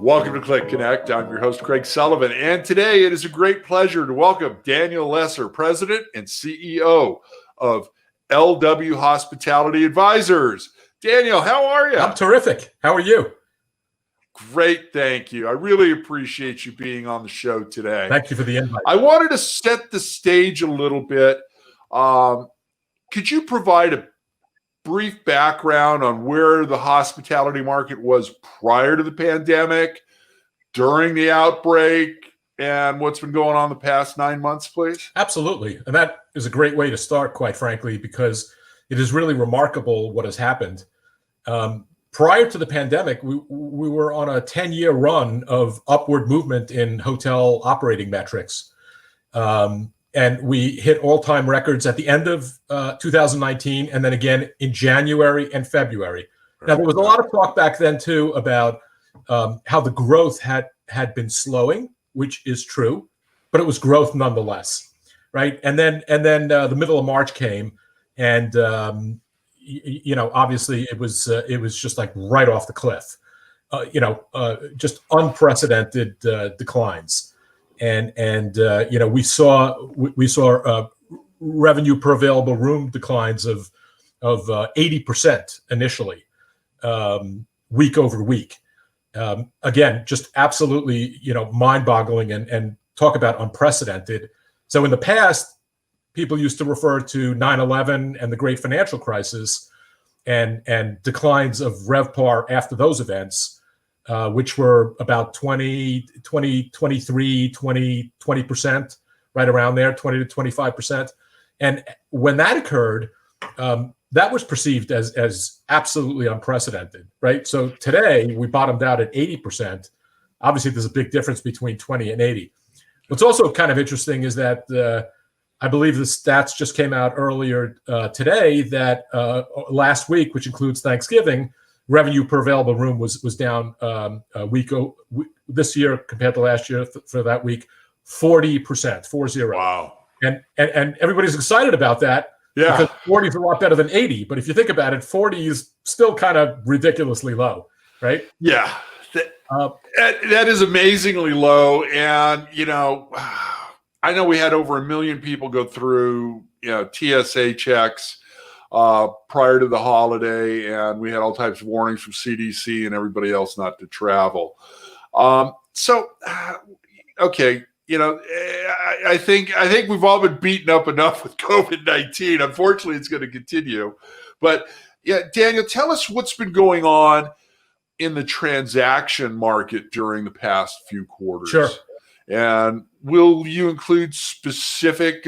Welcome to CLIC Connect. I'm your host, Craig Sullivan, and today it is a great pleasure to welcome Daniel Lesser, President and CEO of LW Hospitality Advisors. Daniel, how are you? I'm terrific. How are you? Great, thank you. I really appreciate you being on the show today. Thank you for the invite. I wanted to set the stage a little bit. Could you provide a brief background on where the hospitality market was prior to the pandemic, during the outbreak, and what's been going on the past 9 months, please? Absolutely. And that is a great way to start, quite frankly, because it is really remarkable what has happened. Prior to the pandemic, we were on a 10-year run of upward movement in hotel operating metrics. And we hit all-time records at the end of 2019, and then again in January and February. Now, there was a lot of talk back then, too, about how the growth had been slowing, which is true, but it was growth nonetheless, right? And then the middle of March came, and obviously it was just like right off the cliff, just unprecedented declines. And we saw revenue per available room declines of 80% initially, week over week. Again, just absolutely mind-boggling and talk about unprecedented. So in the past, people used to refer to 9/11 and the Great Financial Crisis and declines of RevPAR after those events, which were about 20%, right around there, 20 to 25%. And when that occurred, that was perceived as absolutely unprecedented, right? So today we bottomed out at 80%. Obviously, there's a big difference between 20 and 80. What's also kind of interesting is that I believe the stats just came out earlier today that last week, which includes Thanksgiving, revenue per available room was down this year compared to last year for that week, 40%, 40. Wow. And everybody's excited about that. Yeah. Because 40 is a lot better than 80. But if you think about it, 40 is still kind of ridiculously low, right? Yeah. That is amazingly low. And, I know we had over 1 million people go through, TSA checks prior to the holiday, and we had all types of warnings from CDC and everybody else not to travel. Okay, I think we've all been beaten up enough with COVID-19. Unfortunately, it's going to continue. But yeah, Daniel, tell us what's been going on in the transaction market during the past few quarters. Sure. And will you include specific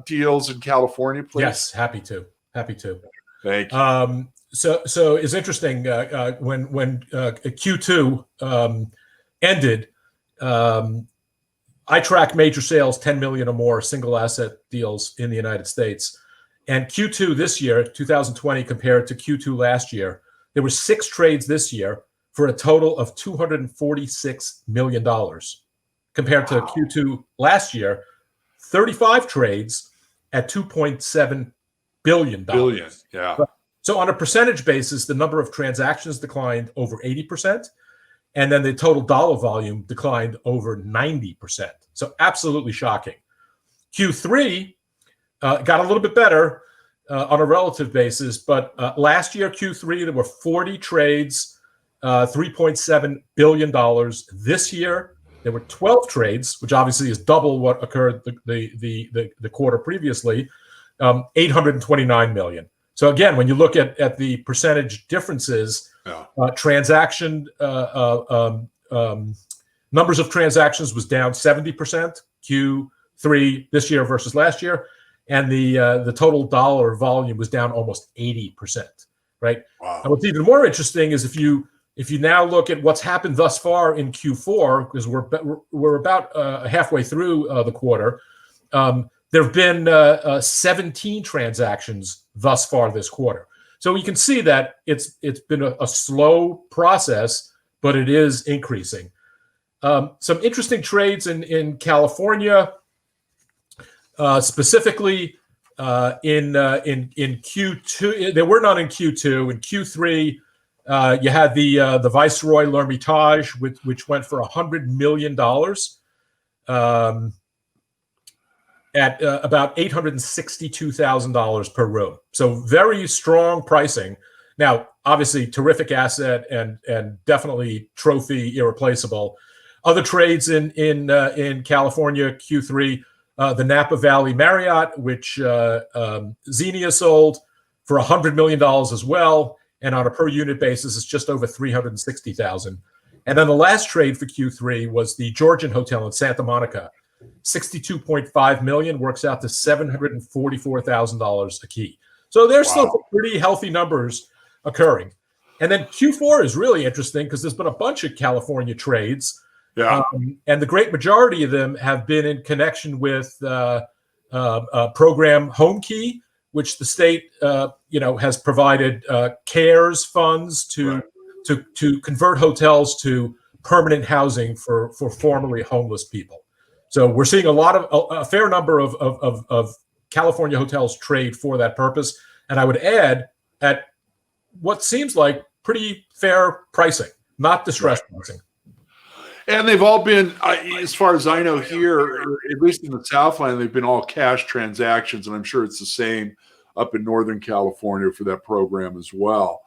deals in California, please? Yes, happy to. Thank you. So it's interesting when Q2 ended. I track major sales, 10 million or more single asset deals in the United States, and Q2 this year, 2020, compared to Q2 last year, there were 6 trades this year for a total of $246 million, compared to Q2 last year, 35 trades at $2.7 billion. Yeah. So on a percentage basis, the number of transactions declined over 80%, and then the total dollar volume declined over 90%. So absolutely shocking. Q3 got a little bit better on a relative basis, but last year, Q3, there were 40 trades, $3.7 billion. This year, there were 12 trades, which obviously is double what occurred the quarter previously, 829 million. So again, when you look at the percentage differences, transaction numbers of transactions was down 70% Q3 this year versus last year, and the total dollar volume was down almost 80%. Right. Wow. And what's even more interesting is if you now look at what's happened thus far in Q4, because we're about halfway through the quarter. There have been 17 transactions thus far this quarter. So you can see that it's been a slow process, but it is increasing. Some interesting trades in California, specifically in Q2. There were none in Q2. In Q3, You had the Viceroy L'Hermitage, which went for $100 million at about $862,000 per room. So very strong pricing. Now, obviously, terrific asset and definitely trophy irreplaceable. Other trades in California Q3, the Napa Valley Marriott, which Xenia sold for $100 million as well, and on a per unit basis, it's just over $360,000. And then the last trade for Q3 was the Georgian Hotel in Santa Monica, $62.5 million, works out to $744,000 a key. So there's still some pretty healthy numbers occurring. And then Q4 is really interesting because there's been a bunch of California trades. Yeah. And the great majority of them have been in connection with program Home Key, which the state, has provided CARES funds to convert hotels to permanent housing for formerly homeless people. So we're seeing a fair number of California hotels trade for that purpose. And I would add at what seems like pretty fair pricing, not distressed pricing. And they've all been, as far as I know here, at least in the Southland, they've been all cash transactions. And I'm sure it's the same up in Northern California for that program as well.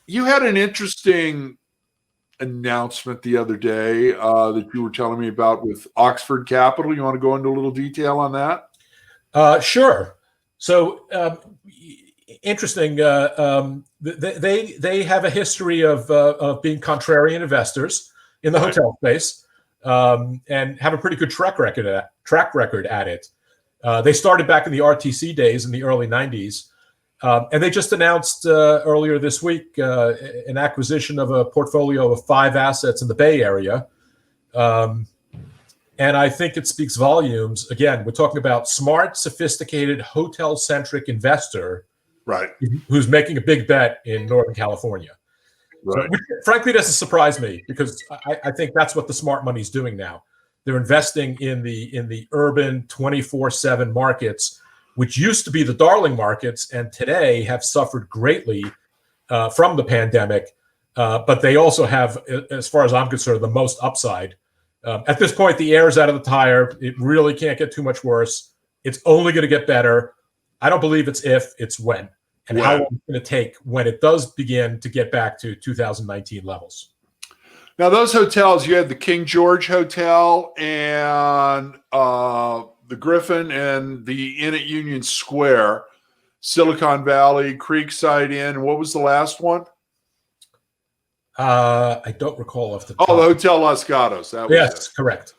You had an interesting announcement the other day that you were telling me about with Oxford Capital. You want to go into a little detail on that? Sure. So interesting. They have a history of being contrarian investors in the hotel space, and have a pretty good track record at it. They started back in the RTC days in the early 90s. And they just announced earlier this week an acquisition of a portfolio of 5 assets in the Bay Area. And I think it speaks volumes. Again, we're talking about smart, sophisticated, hotel-centric investor, right, who's making a big bet in Northern California. Right. So, frankly, doesn't surprise me because I think that's what the smart money is doing now. They're investing in the urban 24/7 markets, which used to be the darling markets and today have suffered greatly from the pandemic. But they also have, as far as I'm concerned, the most upside. At this point, the air is out of the tire. It really can't get too much worse. It's only going to get better. I don't believe it's if, it's when. And how long it's going to take when it does begin to get back to 2019 levels. Now, those hotels, you had the King George Hotel and the Griffin and the Inn at Union Square, Silicon Valley, Creekside Inn. What was the last one? I don't recall off the top. Oh, the Hotel Los Gatos. That was yes, it. Correct.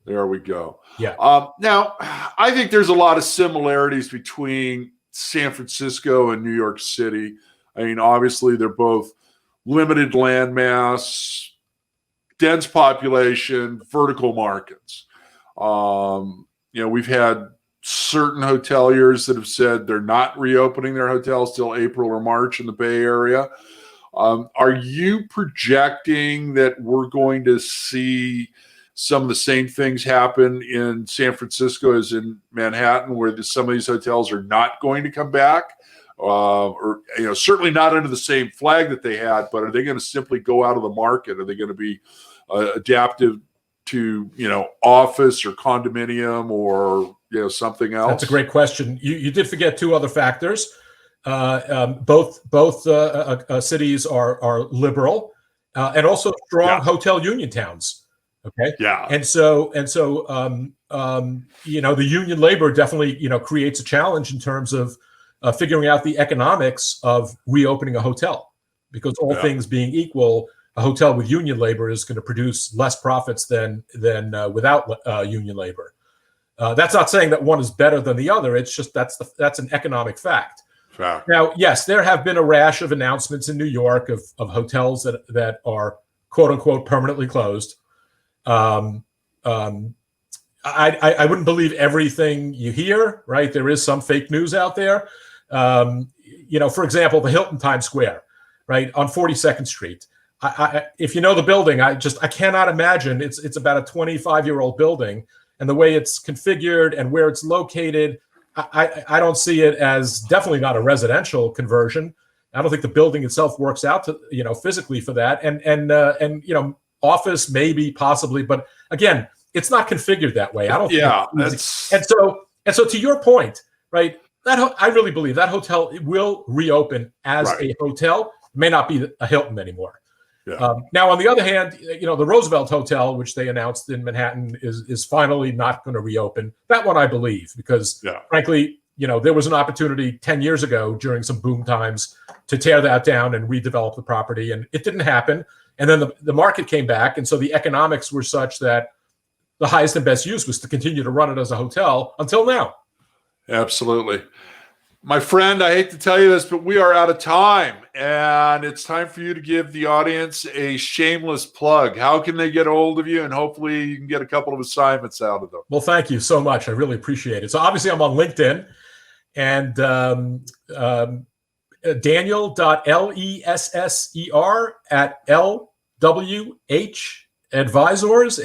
There we go. Yeah. Now, I think there's a lot of similarities between San Francisco and New York City. I mean, obviously, they're both limited landmass, dense population, vertical markets. We've had certain hoteliers that have said they're not reopening their hotels till April or March in the Bay Area. Are you projecting that we're going to see some of the same things happen in San Francisco as in Manhattan, where some of these hotels are not going to come back? Or certainly not under the same flag that they had, but are they going to simply go out of the market? Are they going to be adaptive to office or condominium or something else? That's a great question. You did forget 2 other factors. Both cities are liberal and also strong hotel union towns. Okay. Yeah. And so the union labor definitely creates a challenge in terms of figuring out the economics of reopening a hotel, because all things being equal, a hotel with union labor is going to produce less profits than without union labor. That's not saying that one is better than the other. It's just that's an economic fact. Now, yes, there have been a rash of announcements in New York of hotels that are quote unquote permanently closed. I wouldn't believe everything you hear, right? There is some fake news out there. For example, the Hilton Times Square, right, on 42nd Street. If you know the building, I cannot imagine. It's about a 25-year-old building, and the way it's configured and where it's located, I don't see it as definitely not a residential conversion. I don't think the building itself works out to, physically for that. And office maybe possibly, but again, it's not configured that way. I don't. Yeah, and so to your point, right? I really believe that hotel will reopen as a hotel. It may not be a Hilton anymore. Yeah. Now, on the other hand, the Roosevelt Hotel, which they announced in Manhattan, is finally not going to reopen. That one I believe, because frankly, there was an opportunity 10 years ago during some boom times to tear that down and redevelop the property, and it didn't happen. And then the market came back, and so the economics were such that the highest and best use was to continue to run it as a hotel until now. Absolutely. My friend, I hate to tell you this, but we are out of time, and it's time for you to give the audience a shameless plug. How can they get a hold of you? And hopefully you can get a couple of assignments out of them. Well, thank you so much. I really appreciate it. So obviously I'm on LinkedIn, and Daniel.LESSER@LWH Advisors,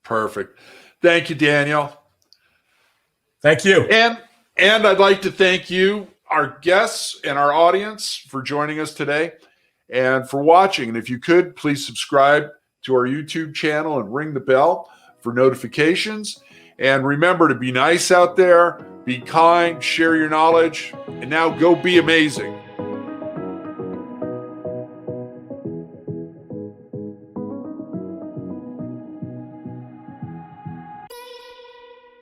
Perfect. Thank you, Daniel. Thank you. And I'd like to thank you, our guests and our audience, for joining us today and for watching. And if you could, please subscribe to our YouTube channel and ring the bell for notifications. And remember to be nice out there, be kind, share your knowledge, and now go be amazing.